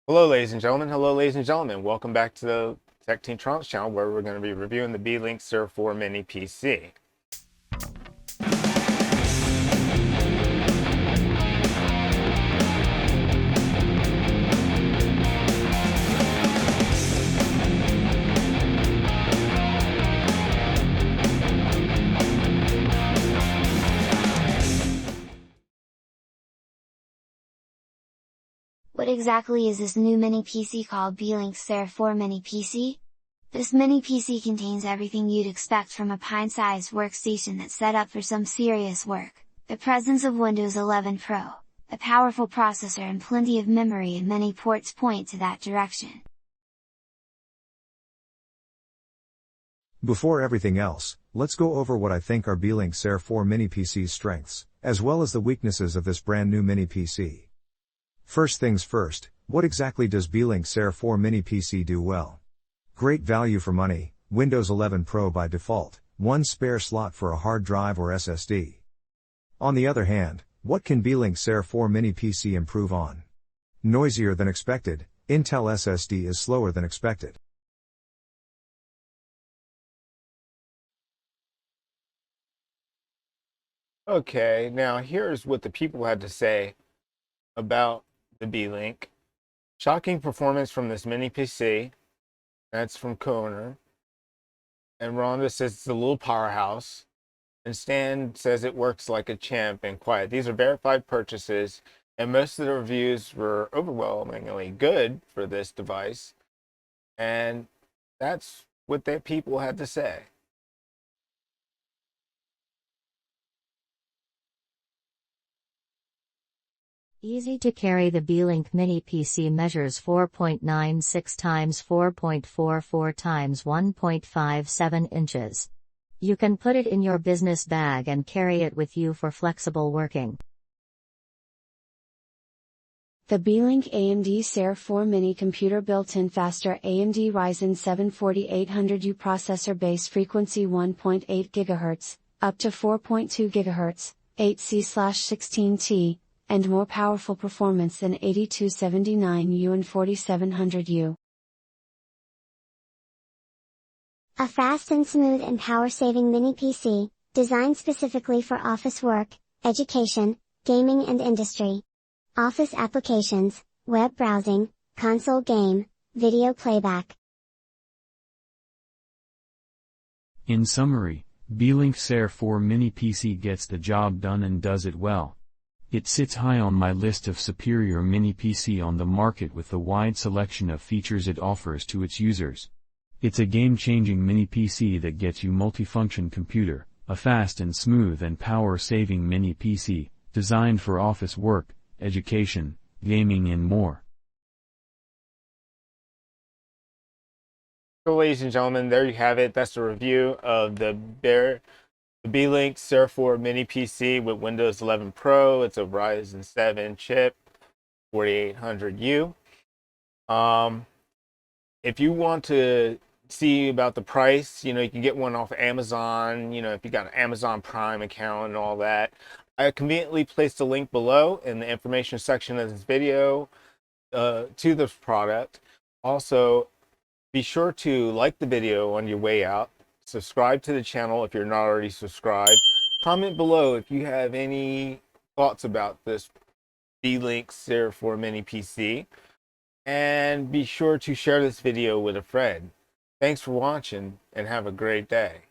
Hello, ladies and gentlemen. Hello, ladies and gentlemen. Welcome back to the Tech Team Trunks channel, where we're going to be reviewing the Beelink SER4 Mini PC. What exactly is this new mini PC called Beelink SER4 Mini PC? This mini PC contains everything you'd expect from a pint-sized workstation that's set up for some serious work: the presence of Windows 11 Pro, a powerful processor and plenty of memory, and many ports point to that direction. Before everything else, let's go over what I think are Beelink SER4 Mini PC's strengths, as well as the weaknesses of this brand new mini PC. First things first, what exactly does Beelink SER4 Mini PC do well? Great value for money, Windows 11 Pro by default, one spare slot for a hard drive or SSD. On the other hand, what can Beelink SER4 Mini PC improve on? Noisier than expected, Intel SSD is slower than expected. Okay, now here's what the people had to say about the Beelink. Shocking performance from this mini PC. That's from Koner. And Rhonda says it's a little powerhouse. And Stan says it works like a champ and quiet. These are verified purchases, and most of the reviews were overwhelmingly good for this device. And that's what the people had to say. Easy to carry. The Beelink Mini PC measures 4.96 times 4.44 times 1.57 inches. You can put it in your business bag and carry it with you for flexible working. The Beelink AMD SER4 Mini computer built-in faster AMD Ryzen 7 4800U processor, base frequency 1.8 GHz, up to 4.2 GHz, 8C/16T, and more powerful performance than 8279U and 4700U. A fast and smooth and power-saving mini PC, designed specifically for office work, education, gaming and industry. Office applications, web browsing, console game, video playback. In summary, Beelink SER4 Mini PC gets the job done and does it well. It sits high on my list of superior mini PC on the market with the wide selection of features it offers to its users. It's a game-changing mini PC that gets you multifunction computer, a fast and smooth and power-saving mini PC, designed for office work, education, gaming and more. So, ladies and gentlemen, there you have it. That's the review of the Beelink SER4 Mini PC with Windows 11 Pro. It's a Ryzen 7 chip, 4800U. If you want to see about the price, you can get one off Amazon. If you got an Amazon Prime account and all that. I conveniently placed a link below in the information section of this video to this product. Also, be sure to like the video on your way out. Subscribe to the channel if you're not already subscribed. Comment below if you have any thoughts about this Beelink SER4 Mini PC. And be sure to share this video with a friend. Thanks for watching and have a great day.